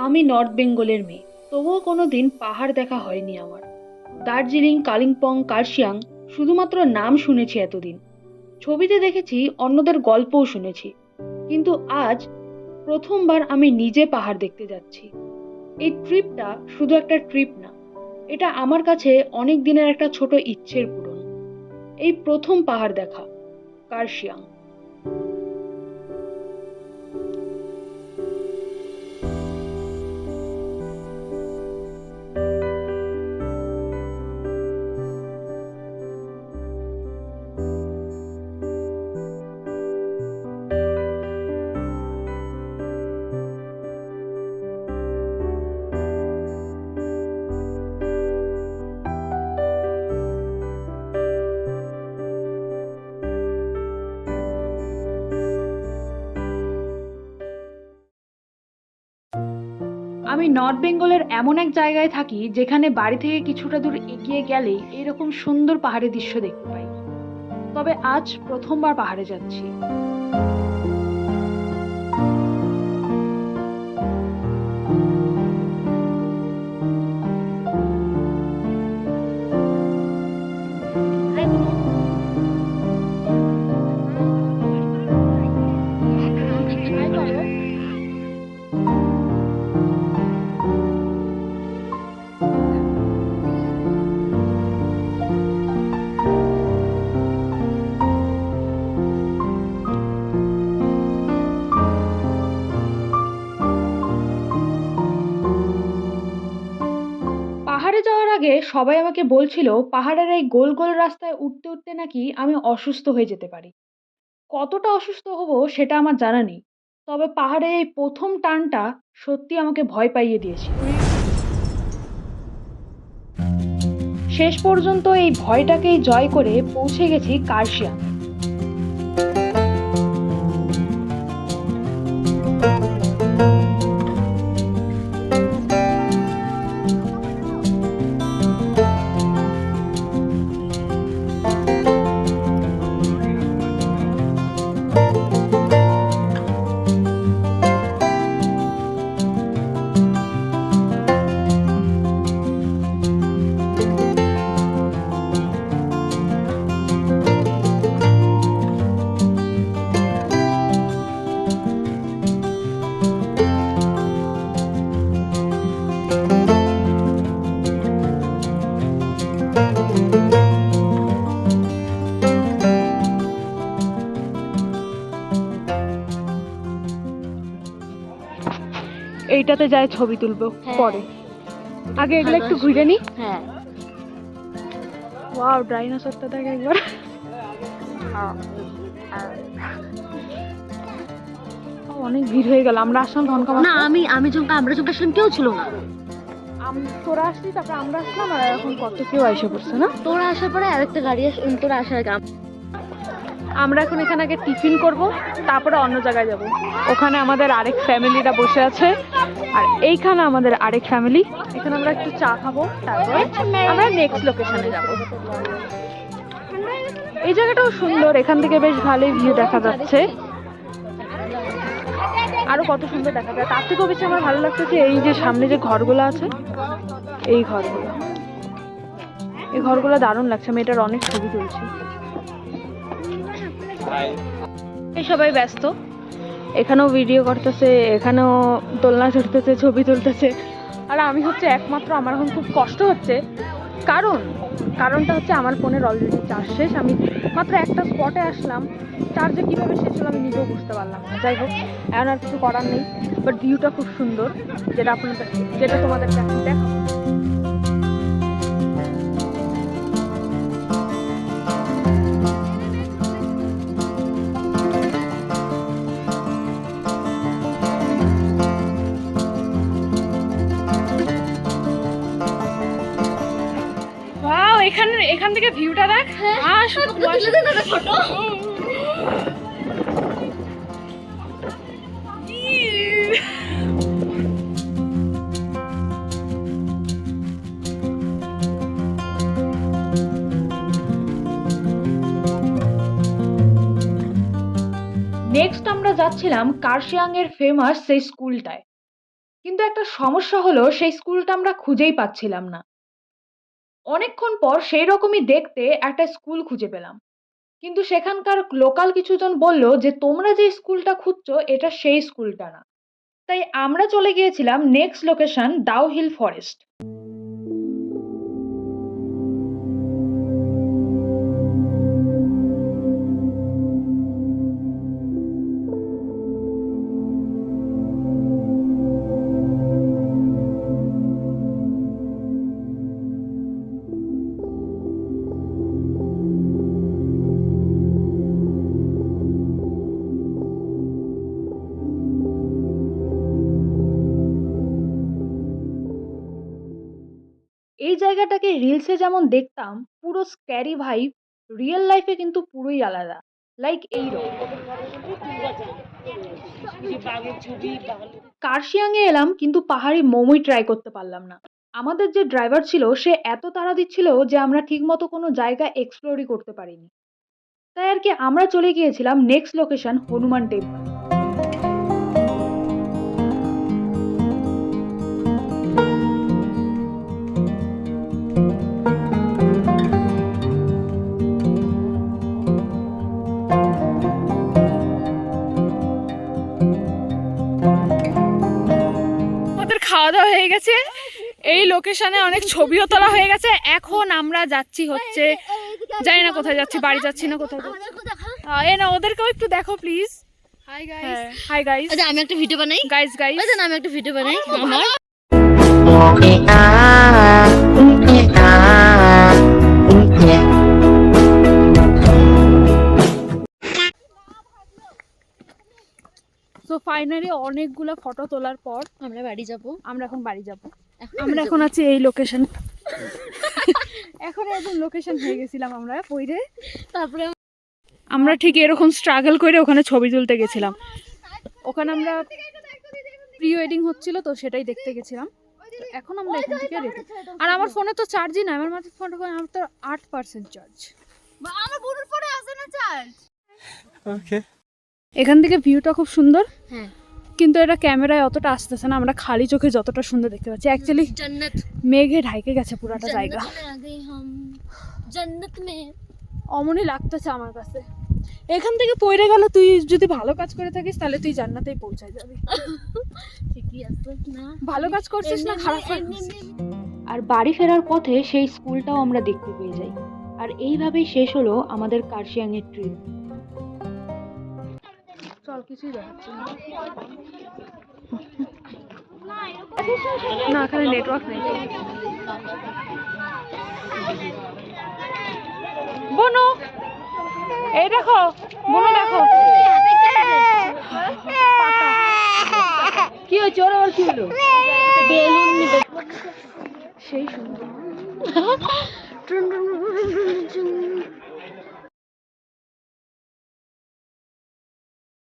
আমি নর্থ বেঙ্গলের মেয়ে, তবুও কোনোদিন পাহাড় দেখা হয়নি আমার। দার্জিলিং, কালিম্পং, কার্শিয়াং শুধুমাত্র নাম শুনেছি এতদিন। ছবিতে দেখেছি, অন্যদের গল্পও শুনেছি, কিন্তু আজ প্রথমবার আমি নিজে পাহাড় দেখতে যাচ্ছি। এই ট্রিপটা শুধু একটা ট্রিপ না, এটা আমার কাছে অনেক দিনের একটা ছোট ইচ্ছের পূরণ। এই প্রথম পাহাড় দেখা, কার্শিয়াং। আমি নর্থ বেঙ্গলের এমন এক জায়গায় থাকি যেখানে বাড়ি থেকে কিছুটা দূর এগিয়ে গেলেই এরকম সুন্দর পাহাড়ি দৃশ্য দেখতে পাই। তবে আজ প্রথমবার পাহাড়ে যাচ্ছি। পাহাড়ে যাওয়ার আগে সবাই আমাকে বলছিল পাহাড়ের এই গোল গোল রাস্তায় উঠতে উঠতে নাকি আমি অসুস্থ হয়ে যেতে পারি। কতটা অসুস্থ হব সেটা আমার জানা নেই, তবে পাহাড়ে এই প্রথম টার্নটা সত্যি আমাকে ভয় পাইয়ে দিয়েছিল। শেষ পর্যন্ত এই ভয়টাকেই জয় করে পৌঁছে গেছি কার্শিয়াং। এইটাতে যাই ছবি তুলবো পরে, আগে এগুলো একটু ঘুরে নি। হ্যাঁ, ওয়াও, ডাইনোসরটা দেখ একবার। অনেক ভিড় হয়ে গেল, আমরা আসলাম ধনকা না আমি যখন আমরা যখন আসলাম কেউ ছিল না। তোরা আসলি, তারপরে আমরা আসলাম, আর এখন কত কেউ এসে পড়ছে না। তোরা আসার পরে আরেকটা গাড়ি তোরা আসার আগে আমরা এখন এখানে আগে টিফিন করব, তারপরে অন্য জায়গায় যাব। ওখানে আমাদের আরেক ফ্যামিলিরা বসে আছে, আর এইখানে আমাদের আরেক ফ্যামিলি। এখানে আমরা একটু চা খাবো, তারপরে আমরা নেক্সট লোকেশনে যাব। এই জায়গাটাও সুন্দর, এখান থেকে বেশ ভালোই ভিউ দেখা যাচ্ছে। আরো কত সুন্দর দেখা যায়। তার থেকেও বেশি আমার ভালো লাগতেছে এই যে সামনে যে ঘরগুলো আছে, এই ঘরগুলো দারুণ লাগছে। আমি এটার অনেক ছবি তুলছি। এই সবাই ব্যস্ত, এখানেও ভিডিও করতেছে, এখানেও দোলনা চড়তেছে, ছবি তুলতেছে। আর আমি হচ্ছে একমাত্র, আমার এখন খুব কষ্ট হচ্ছে, কারণটা হচ্ছে আমার ফোনের অলরেডি চার্জ শেষ। আমি মাত্র একটা স্পটে আসলাম, চার্জে কীভাবে শেষ হলো আমি নিজেও বুঝতে পারলাম না। যাই হোক, এখন আর কিছু করার নেই, বাট ভিউটা খুব সুন্দর, যেটা তোমাদেরকে এখন দেখাবো। ওয়াও, এখান থেকে ভিউটা দেখ। শুধু ফটো। নেক্সট আমরা যাচ্ছিলাম কার্শিয়াং এর ফেমাস সেই স্কুলটায়। কিন্তু একটা সমস্যা হলো সেই স্কুলটা আমরা খুঁজেই পাচ্ছিলাম না। অনেকক্ষণ পর সেই রকমই দেখতে একটা স্কুল খুঁজে পেলাম। কিন্তু সেখানকার লোকাল কিছুজন বলল যে তোমরা যে স্কুলটা খুঁজছো এটা সেই স্কুলটা না। তাই আমরা চলে গিয়েছিলাম next location Dow Hill forest. এই জায়গাটাকে রিলসে যেমন দেখতাম পুরো স্ক্যারি ভাইব, রিয়েল লাইফে কিন্তু পুরোই আলাদা। লাইক এইরকম। কার্শিয়াংয়ে এলাম কিন্তু পাহাড়ি মোমোই ট্রাই করতে পারলাম না। আমাদের যে ড্রাইভার ছিল সে এত তাড়া দিচ্ছিল যে আমরা ঠিকমতো কোনো জায়গা এক্সপ্লোরই করতে পারিনি। তাই আর কি আমরা চলে গিয়েছিলাম নেক্সট লোকেশন হনুমান টেম্পল। আমাদের খাওয়া দাওয়া হয়ে গেছে, এই লোকেশনে অনেক ছবিও তোলা হয়ে গেছে। এখন আমরা যাচ্ছি হচ্ছে জানি না কোথায় যাচ্ছি, বাড়ি যাচ্ছি না কোথায় যাচ্ছি। এই না, ওদেরকেও একটু দেখো please. Hi guys, hi guys. আচ্ছা আমি একটা ভিডিও বানাই। গাইস গাইস, আচ্ছা আমি একটা ভিডিও বানাই আমার। সো ফাইনালি অনেকগুলো ফটো তোলার পর আমরা বাড়ি যাব। আমরা এখন বাড়ি যাব। আমরা এখন আছি এই লোকেশন। এখন একদম লোকেশন হয়ে গেছিলাম আমরা পইরে। তারপরে আমরা ঠিক এরকম স্ট্রাগল করে ওখানে ছবি তুলতে গেছিলাম। ওখানে আমরা প্রি ওয়েডিং হচ্ছিল তো সেটাই দেখতে গেছিলাম। তো এখন আমরা এখান থেকে রেডি। আর আমার ফোনে তো চার্জই না, আমার মাথার ফোনটা আমার তো 8% চার্জ। আমার বোনের ফোনে আছে না চার্জ। ওকে, এখান থেকে ভিউটা খুব সুন্দর, হ্যাঁ কিন্তু এটা ক্যামেরায় অতটা আসতেছে না। আমরা খালি চোখে যতটা সুন্দর দেখতে পাচ্ছি, অ্যাকচুয়ালি জান্নাত মেঘে ঢাকে গেছে পুরাটা জায়গা। জান্নাত মে অমনই লাগতেছে আমার কাছে। এখান থেকে পড়ে গেল, তুই যদি ভালো কাজ করে থাকিস তাহলে তুই জান্নাতেই পৌঁছায় যাবি। ঠিকই আছে না, ভালো কাজ করছিস না খারাপ কাজ করছিস। আর বাড়ি ফেরার পথে সেই স্কুলটাও আমরা দেখতে পেয়ে যাই। আর এইভাবেই শেষ হলো আমাদের কার্শিয়াংয়ের ট্রিপ। চল, কিছুই দেখাচ্ছি না। না, এখানে নেটওয়ার্ক নেই। বনু, এই দেখো বনু, দেখো কি হয়েছে ওর, আবার কি হলো? বেলুন নিবে সেই সুন্দর।